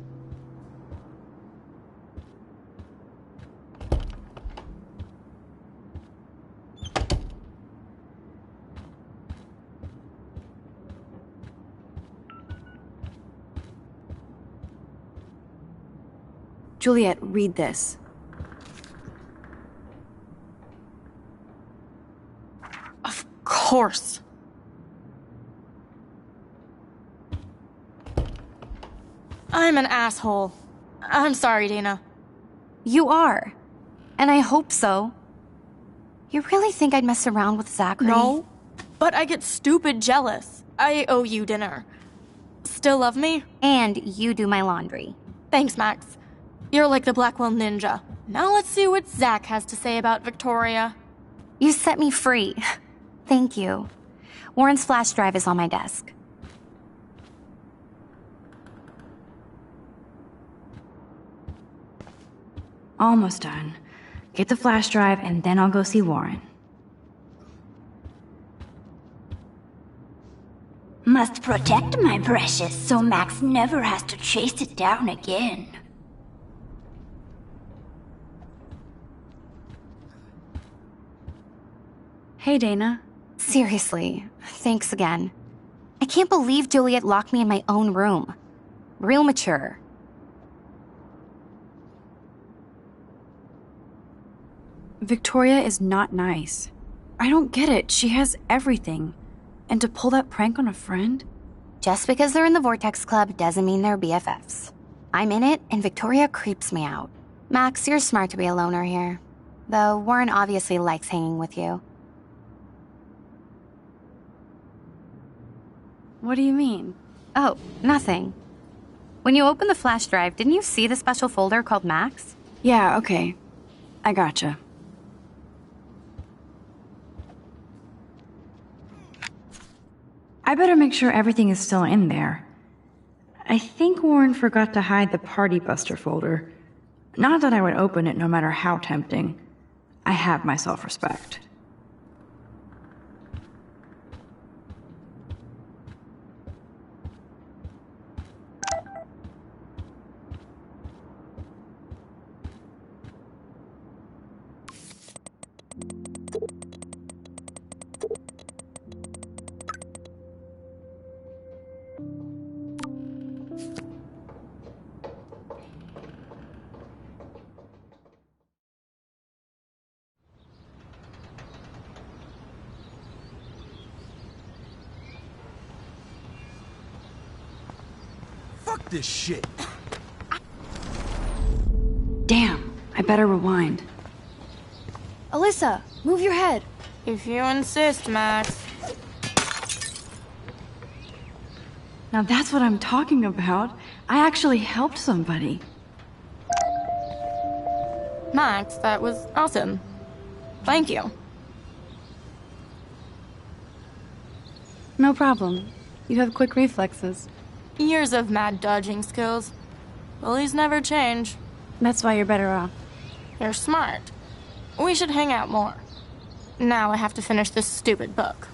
Juliet, read this. Of course. I'm an asshole. I'm sorry, Dana. You are. And I hope so. You really think I'd mess around with Zachary? No, but I get stupid jealous. I owe you dinner. Still love me? And you do my laundry. Thanks, Max. You're like the Blackwell Ninja. Now let's see what Zach has to say about Victoria. You set me free. Thank you. Warren's flash drive is on my desk. Almost done. Get the flash drive and then I'll go see Warren. Must protect my precious so Max never has to chase it down again. Hey, Dana. Seriously, thanks again. I can't believe Juliet locked me in my own room. Real mature. Victoria is not nice. I don't get it. She has everything. And to pull that prank on a friend? Just because they're in the Vortex Club doesn't mean they're BFFs. I'm in it, and Victoria creeps me out. Max, you're smart to be a loner here. Though Warren obviously likes hanging with you. What do you mean? Oh, nothing. When you opened the flash drive, didn't you see the special folder called Max? Yeah, okay. I gotcha. I better make sure everything is still in there. I think Warren forgot to hide the Party Buster folder. Not that I would open it no matter how tempting. I have my self-respect. Fuck this shit. Damn, I better rewind. Alyssa, move your head. If you insist, Max. Now that's what I'm talking about. I actually helped somebody. Max, that was awesome. Thank you. No problem. You have quick reflexes. Years of mad dodging skills. Bullies never change. That's why you're better off. You're smart. We should hang out more. Now I have to finish this stupid book.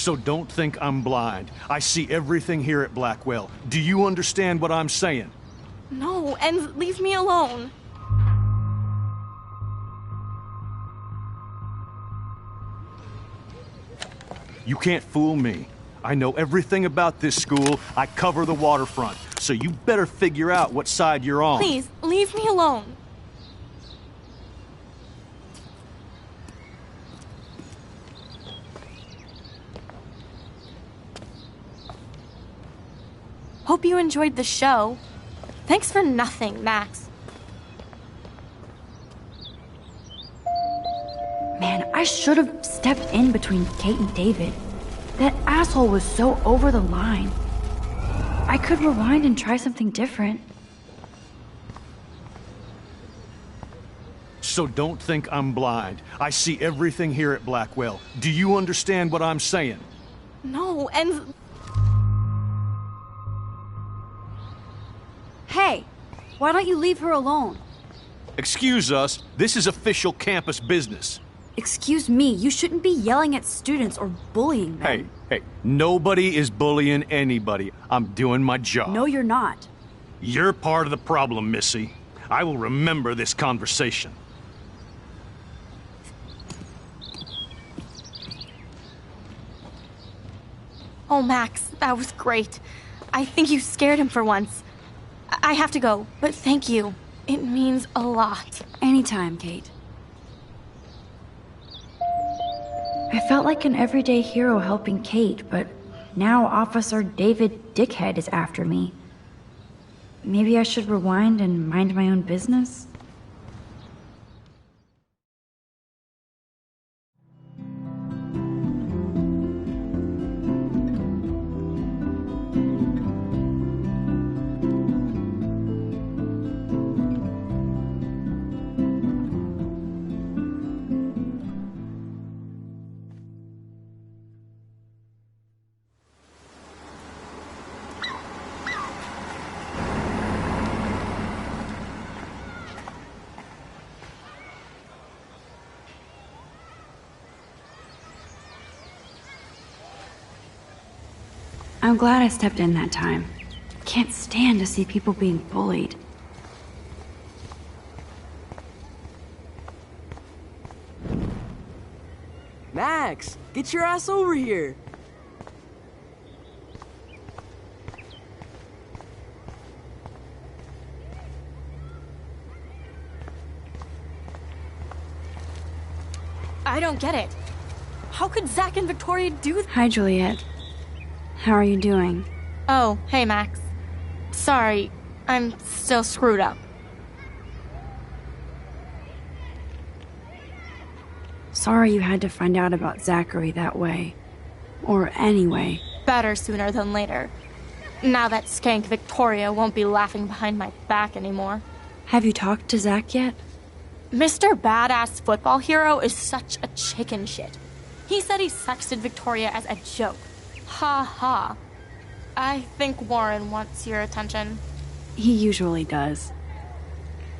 So don't think I'm blind. I see everything here at Blackwell. Do you understand what I'm saying? No, and leave me alone. You can't fool me. I know everything about this school. I cover the waterfront. So you better figure out what side you're on. Please, leave me alone. Hope you enjoyed the show. Thanks for nothing, Max. Man, I should have stepped in between Kate and David. That asshole was so over the line. I could rewind and try something different. So don't think I'm blind. I see everything here at Blackwell. Do you understand what I'm saying? No, and... Hey, why don't you leave her alone? Excuse us, this is official campus business. Excuse me, you shouldn't be yelling at students or bullying them. Hey, nobody is bullying anybody. I'm doing my job. No, you're not. You're part of the problem, Missy. I will remember this conversation. Oh, Max, that was great. I think you scared him for once. I have to go, but thank you. It means a lot. Anytime, Kate. I felt like an everyday hero helping Kate, but now Officer David Dickhead is after me. Maybe I should rewind and mind my own business? I'm glad I stepped in that time. Can't stand to see people being bullied. Max, get your ass over here. I don't get it. How could Zach and Victoria do that? Hi, Juliet. How are you doing? Oh, hey, Max. Sorry, I'm still screwed up. Sorry you had to find out about Zachary that way. Or anyway. Better sooner than later. Now that skank Victoria won't be laughing behind my back anymore. Have you talked to Zach yet? Mr. Badass Football Hero is such a chicken shit. He said he sexted Victoria as a joke. Ha ha. I think Warren wants your attention. He usually does.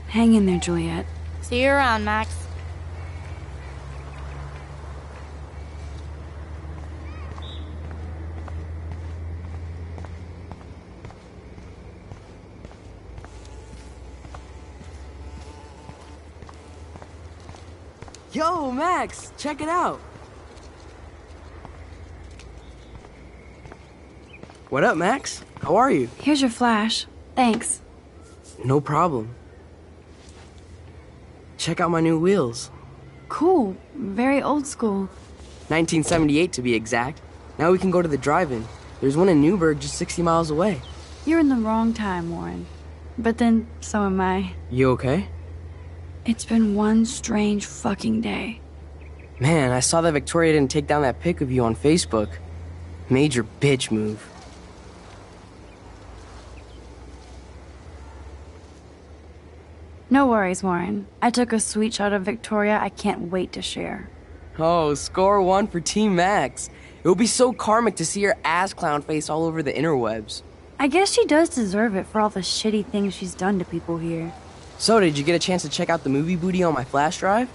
Hang in there, Juliet. See you around, Max. Yo, Max, check it out. What up, Max? How are you? Here's your flash. Thanks. No problem. Check out my new wheels. Cool. Very old school. 1978 to be exact. Now we can go to the drive-in. There's one in Newburgh just 60 miles away. You're in the wrong time, Warren. But then, so am I. You okay? It's been one strange fucking day. Man, I saw that Victoria didn't take down that pic of you on Facebook. Major bitch move. No worries, Warren. I took a sweet shot of Victoria I can't wait to share. Oh, score one for Team Max. It would be so karmic to see her ass clown face all over the interwebs. I guess she does deserve it for all the shitty things she's done to people here. So, did you get a chance to check out the movie booty on my flash drive?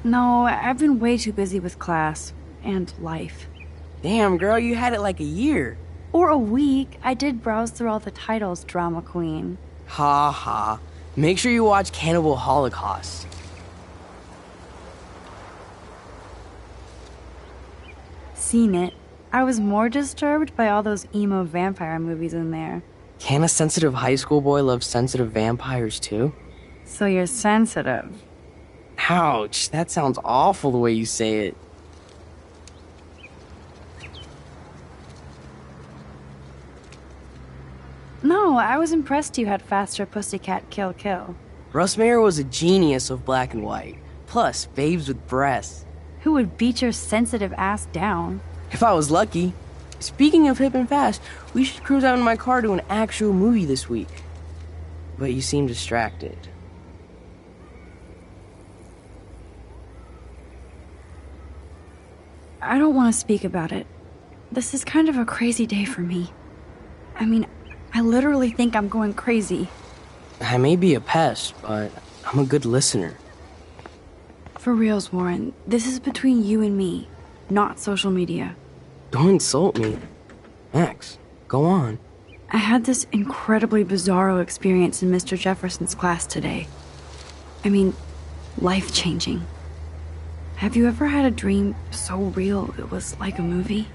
No, I've been way too busy with class and life. Damn, girl, you had it like a year. Or a week. I did browse through all the titles, drama queen. Ha ha. Make sure you watch Cannibal Holocaust. Seen it. I was more disturbed by all those emo vampire movies in there. Can a sensitive high school boy love sensitive vampires too? So you're sensitive. Ouch, that sounds awful the way you say it. No, I was impressed you had faster Pussycat Kill Kill. Russ Meyer was a genius of black and white. Plus, babes with breasts. Who would beat your sensitive ass down? If I was lucky. Speaking of hip and fast, we should cruise out in my car to an actual movie this week. But you seem distracted. I don't want to speak about it. This is kind of a crazy day for me. I mean, I literally think I'm going crazy. I may be a pest, but I'm a good listener. For reals, Warren, this is between you and me, not social media. Don't insult me. Max, go on. I had this incredibly bizarro experience in Mr. Jefferson's class today. I mean, life-changing. Have you ever had a dream so real it was like a movie?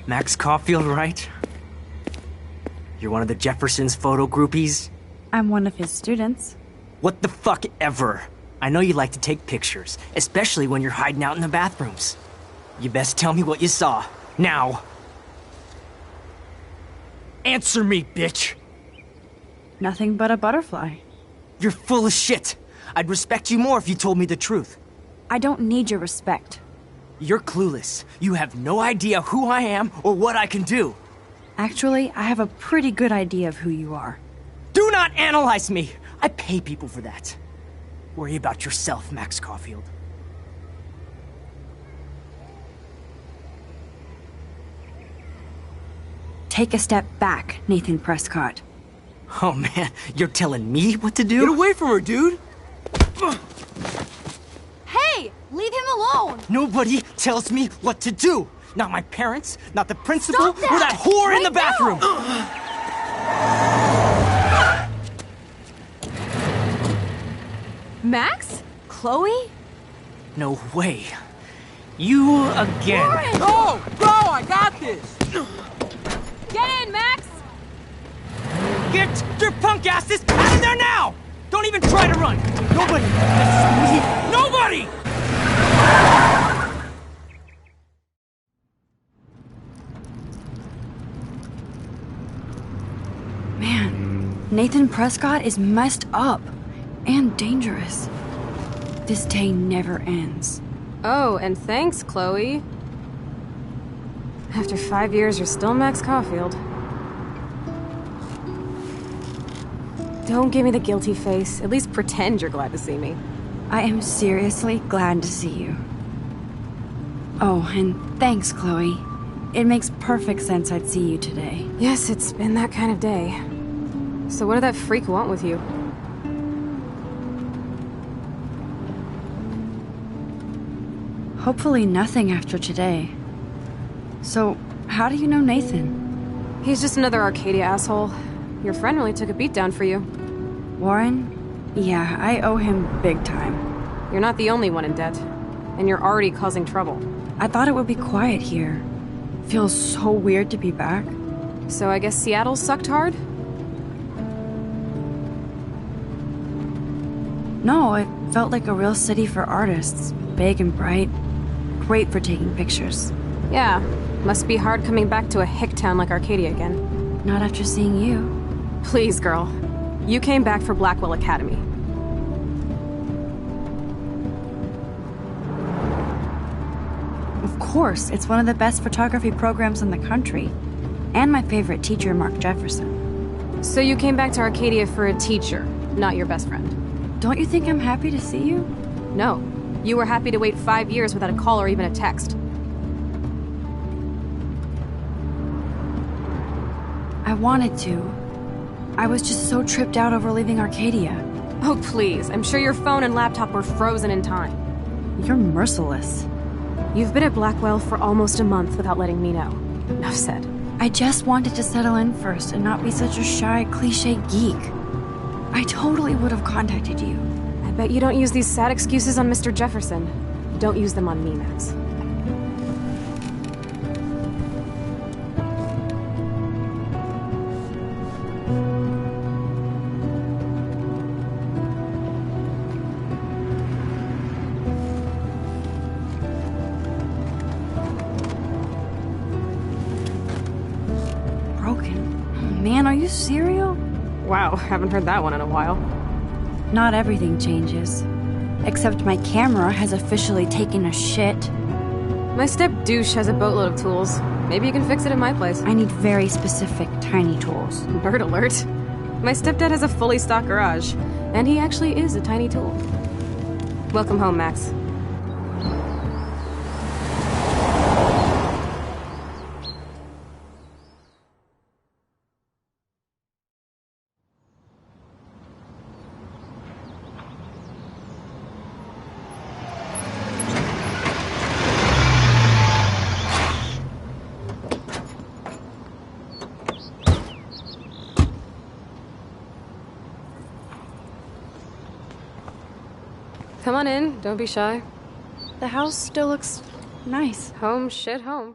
Max Caulfield, right? You're one of the Jefferson's photo groupies? I'm one of his students. What the fuck ever? I know you like to take pictures, especially when you're hiding out in the bathrooms. You best tell me what you saw. Now. Answer me, bitch! Nothing but a butterfly. You're full of shit. I'd respect you more if you told me the truth. I don't need your respect. You're clueless. You have no idea who I am or what I can do. Actually, I have a pretty good idea of who you are. Do not analyze me! I pay people for that. Worry about yourself, Max Caulfield. Take a step back, Nathan Prescott. Oh man, you're telling me what to do? Get away from her, dude! Hey! Leave him alone! Nobody tells me what to do! Not my parents, not the principal, Stop that! or that whore Right in the bathroom! Max? Chloe? No way. You again. Warren! Go! Go! I got this! Get in, Max! Get your punk asses out of there now! Don't even try to run! Nobody! Nobody! Man, Nathan Prescott is messed up. And dangerous. This day never ends. Oh, and thanks, Chloe. After 5 years, you're still Max Caulfield. Don't give me the guilty face. At least pretend you're glad to see me. I am seriously glad to see you. Oh, and thanks, Chloe. It makes perfect sense I'd see you today. Yes, it's been that kind of day. So what did that freak want with you? Hopefully nothing after today. So, how do you know Nathan? He's just another Arcadia asshole. Your friend really took a beat down for you. Warren? Yeah, I owe him big time. You're not the only one in debt. And you're already causing trouble. I thought it would be quiet here. Feels so weird to be back. So I guess Seattle sucked hard? No, it felt like a real city for artists. Big and bright. Great for taking pictures. Yeah, must be hard coming back to a hick town like Arcadia again. Not after seeing you. Please, girl. You came back for Blackwell Academy. Of course, it's one of the best photography programs in the country. And my favorite teacher, Mark Jefferson. So you came back to Arcadia for a teacher, not your best friend. Don't you think I'm happy to see you? No. You were happy to wait 5 years without a call or even a text. I wanted to. I was just so tripped out over leaving Arcadia. Oh, please. I'm sure your phone and laptop were frozen in time. You're merciless. You've been at Blackwell for almost a month without letting me know. Enough said. I just wanted to settle in first and not be such a shy, cliche geek. I totally would have contacted you. I bet you don't use these sad excuses on Mr. Jefferson. Don't use them on me, Max. Broken? Man, are you serial? Wow, haven't heard that one in a while. Not everything changes. Except my camera has officially taken a shit. My step-douche has a boatload of tools. Maybe you can fix it at my place. I need very specific, tiny tools. Bird alert. My stepdad has a fully stocked garage, and he actually is a tiny tool. Welcome home, Max. Come on in, don't be shy. The house still looks nice. Home shit home.